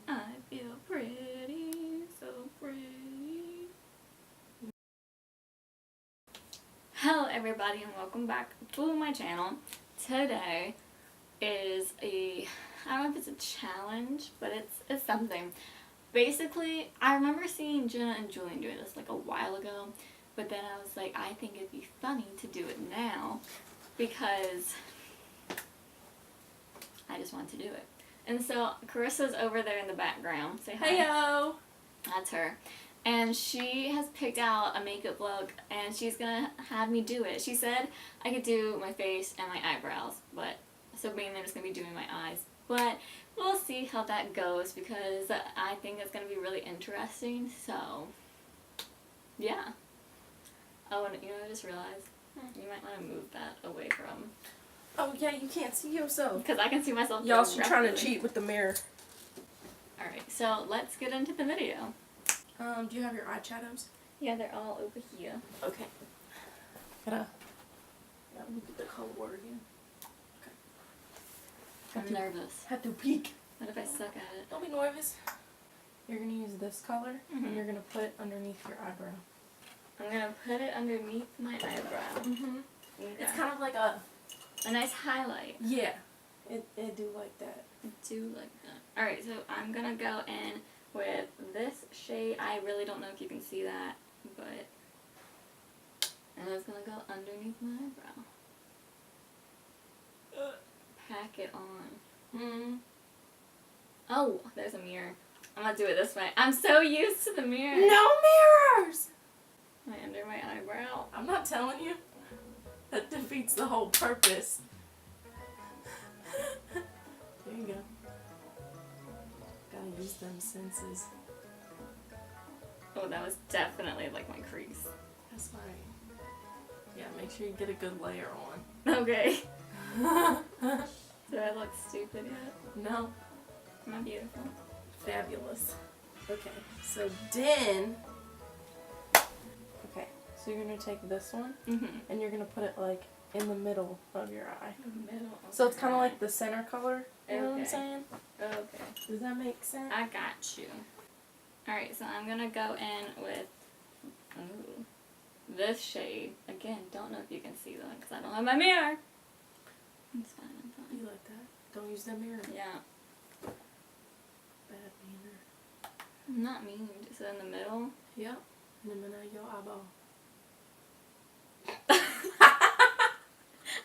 I feel pretty, so pretty. Hello everybody and welcome back to my channel. Today is I don't know if it's a challenge, but it's something. Basically, I remember seeing Jenna and Julian doing this like a while ago, but then I was like, I think it'd be funny to do it now because I just want to do it. And so Carissa's over there in the background. Say hi. Heyo! That's her. And she has picked out a makeup look and she's gonna have me do it. She said I could do my face and my eyebrows, but so mainly I'm just gonna be doing my eyes. But we'll see how that goes because I think it's gonna be really interesting. So yeah. Oh, and you know, I just realized you might want to move that away from. Oh yeah, you can't see yourself. Because I can see myself. Y'all should trying to cheat with the mirror. Alright, so let's get into the video. Do you have your eye shadows? Yeah, they're all over here. Okay. Gotta look at the color again. Okay. I'm nervous. Have to peek. What if I suck at it? Don't be nervous. You're gonna use this color and you're gonna put it underneath your eyebrow. I'm gonna put it underneath my eyebrow. Okay. It's kind of like a nice highlight. Yeah. It do like that. I do like that. Alright, so I'm gonna go in with this shade. I really don't know if you can see that, but and it's gonna go underneath my eyebrow. Pack it on. Oh, there's a mirror. I'm gonna do it this way. I'm so used to the mirror. No mirrors! Right under my eyebrow. I'm not telling you. That defeats the whole purpose. There you go. Gotta use them senses. Oh, that was definitely like my crease. That's right. Yeah, make sure you get a good layer on. Okay. Do I look stupid yet? No. Am I beautiful? Fabulous. Okay, so then... Okay, so you're going to take this one, and you're going to put it, like, in the middle of your eye. Middle. So it's kind of like the center color, you know what I'm Okay. saying? Okay. Does that make sense? I got you. Alright, so I'm gonna go in with this shade. Again, don't know if you can see that because I don't have my mirror. It's fine, I'm fine. You like that? Don't use that mirror. Yeah. Bad meaner. I'm not mean. Just in the middle. Yep. In the middle of your eyeball.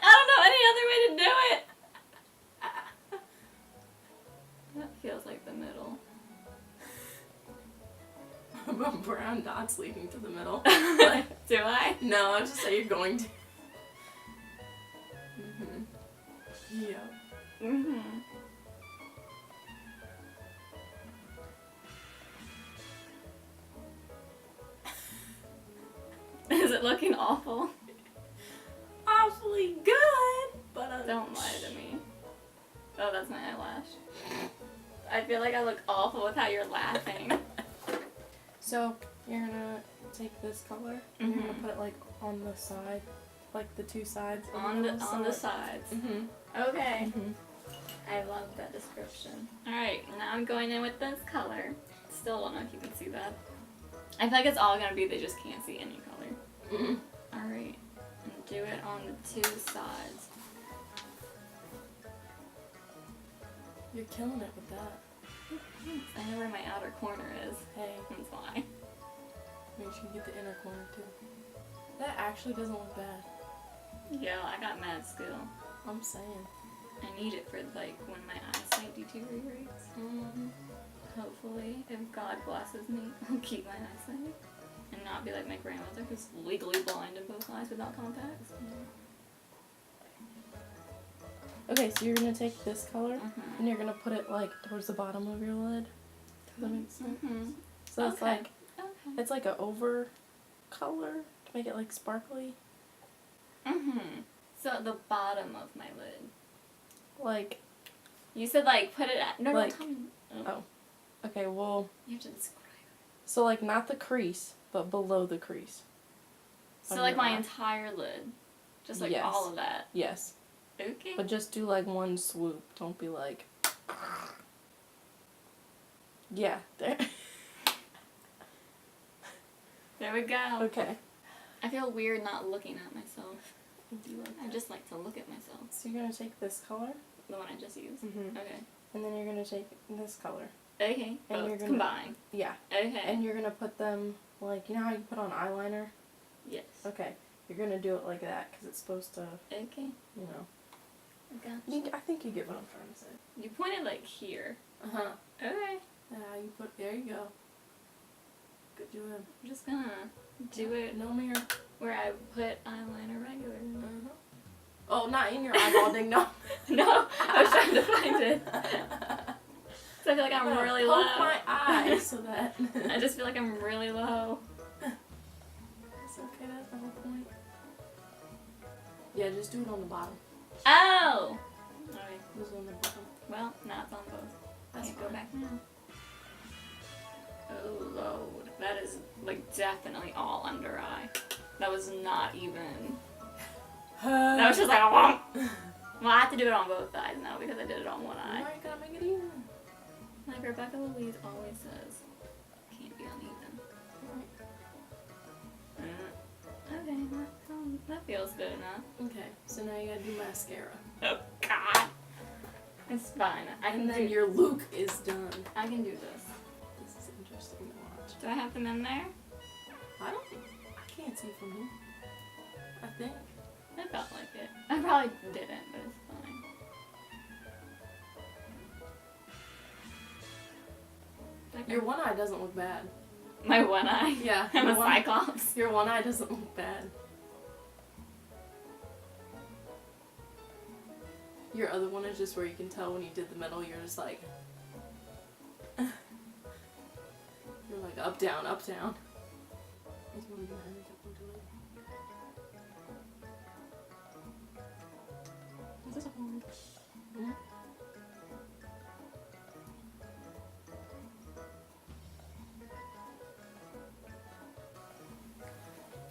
I don't know any other way to do it. That feels like the middle. About brown dots leading to the middle. Do I? No, I was just say you're going to. Yeah. Is it looking awful? Awfully good, but Don't lie to me. Oh, that's my eyelash. I feel like I look awful with how you're laughing. So you're gonna take this color and you're gonna put it like on the side, like the two sides. On the sides. Okay. I love that description. Alright, now I'm going in with this color. Still don't know if you can see that. I feel like it's all gonna be they just can't see any color. Alright. And do it on the two sides. You're killing it with that. I know where my outer corner is. Hey, That's why. make sure you get the inner corner too. That actually doesn't look bad. Yo, I got mad skill. I'm saying. I need it for like when my eyesight deteriorates. Hopefully, if God blesses me, I'll keep my eyesight. And not be like my grandmother who's legally blind in both eyes without contacts. Okay, so you're gonna take this color and you're gonna put it like towards the bottom of your lid. Does that make sense? So it's like it's like an over color to make it like sparkly. So at the bottom of my lid. Like You said like put it at like, tell me. Oh. Okay, well You have to describe. so like not the crease, but below the crease. So like my entire lid. Just like all of that. Yes. Okay. But just do like one swoop. Don't be like Yeah, there. There we go. Okay. I feel weird not looking at myself. Do you like I just like to look at myself. So you're going to take this color? The one I just used? Mm-hmm. Okay. And then you're going to take this color. Okay. And Both you're gonna, combine. Yeah. Okay. And you're going to put them, like, you know how you put on eyeliner? Yes. Okay. You're going to do it like that because it's supposed to, Okay. you know. Gotcha. I think you get what I'm trying to say. You pointed like here. Uh-huh. Okay. You put, there you go. Good job. I'm just gonna do it No mirror. where I put eyeliner regularly. Uh-huh. Oh, not in your eyeball, ding, no. No, I was trying to find it. So I feel like I'm really low. Poke my eye so that. I just feel like I'm really low. It's okay, that's the whole point. Yeah, just do it on the bottom. Oh! Alright. Just on the bottom. Well, now it's on both. That's Can't go fine. back now. Oh, Lord. That is, like, definitely all under eye. That was not even... That was just like a womp. Well, I have to do it on both sides now because I did it on one eye. Why are you gonna make it even? Like Rebecca Louise always says, can't be uneven. Okay, that feels good enough. Okay, so now you gotta do mascara. Oh, God. It's fine. And then your look is done. I can do this. This is interesting to watch. Do I have them in there? I can't see from here. I think. I felt like it. I probably didn't, but it's fine. Okay. Your one eye doesn't look bad. My one eye? Yeah. I'm a one- cyclops. Your one eye doesn't look bad. Your other one is just where you can tell when you did the middle, you're just like... you're like up, down, up, down. I just want to do my makeup look good. Is this a home? Yeah.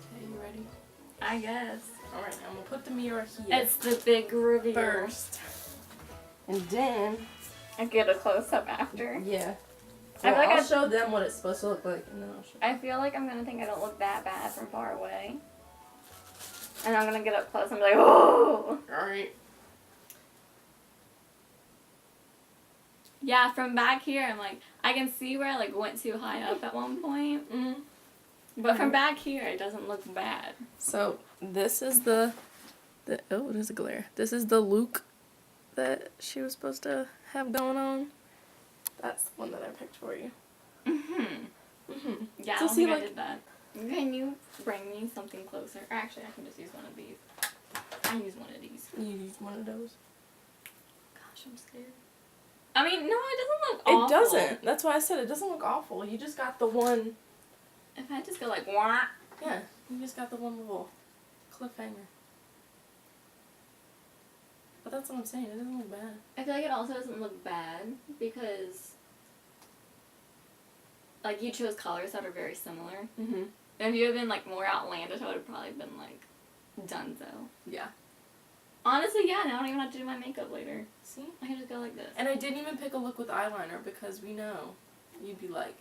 Okay, you ready? I guess. Alright, I'm gonna put the mirror here. It's the big reveal. First. And then... I get a close-up after. Yeah. I feel like I'll show them what it's supposed to look like, and then I'll show I feel like I'm gonna think I don't look that bad from far away. And I'm gonna get up close and be like, oh! Alright. Yeah, from back here, I'm like, I can see where I like went too high up at one point. Mm-hmm. But from back here, it doesn't look bad. So, this is the oh, it is a glare. This is the look that she was supposed to have going on. That's the one that I picked for you. Yeah, So I don't see, think I like- did that. Can you bring me something closer? Or actually, I can just use one of these. I use one of these. You use one of those. Gosh, I'm scared. I mean, no, it doesn't look It awful. doesn't. That's why I said it doesn't look awful. You just got the one. If I just go like, wah. Yeah, you just got the one little cliffhanger. But that's what I'm saying. It doesn't look bad. I feel like it also doesn't look bad because, like, you chose colors that are very similar. Mm-hmm. If you had been, like, more outlandish, I would have probably been, like, donezo. Yeah. Honestly, yeah, now I don't even have to do my makeup later. See? I can just go like this. And I didn't even pick a look with eyeliner because we know you'd be like,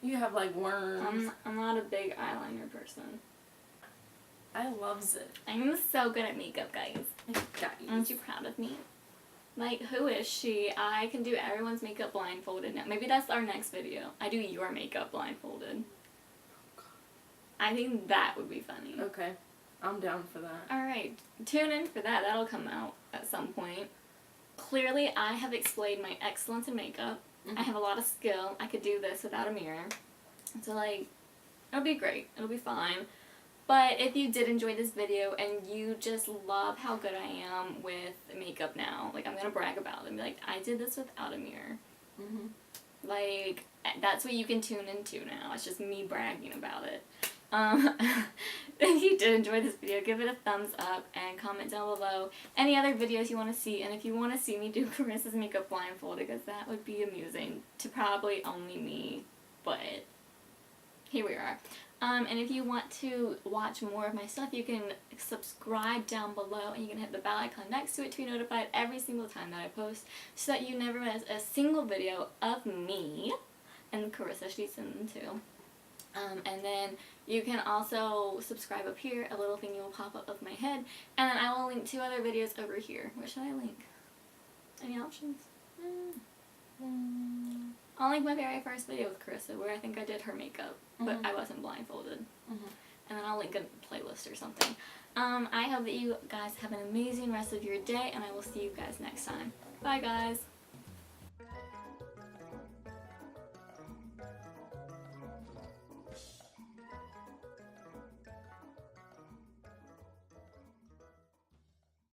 you have like worms. I'm not a big eyeliner person. I loves it. I'm so good at makeup, guys. Guys. Aren't you proud of me? Like, who is she? I can do everyone's makeup blindfolded now. Maybe that's our next video. I do your makeup blindfolded. I think that would be funny. Okay. I'm down for that. Alright, tune in for that. That'll come out at some point. Clearly, I have explained my excellence in makeup. I have a lot of skill. I could do this without a mirror. So, like, it'll be great. It'll be fine. But if you did enjoy this video and you just love how good I am with makeup now, like, I'm going to brag about it and be like, I did this without a mirror. Mm-hmm. Like, that's what you can tune into now. It's just me bragging about it. If you did enjoy this video, give it a thumbs up and comment down below any other videos you want to see. And if you want to see me do Carissa's makeup blindfolded, because that would be amusing to probably only me, but here we are. And if you want to watch more of my stuff, you can subscribe down below, and you can hit the bell icon next to it to be notified every single time that I post, so that you never miss a single video of me and Karissa. She's in them too. And then you can also subscribe up here. A little thing will pop up of my head, and then I will link 2 other videos over here. Where should I link? Any options? I'll link my very first video with Karissa, where I think I did her makeup, but I wasn't blindfolded. And then I'll link a playlist or something. I hope that you guys have an amazing rest of your day, and I will see you guys next time. Bye, guys!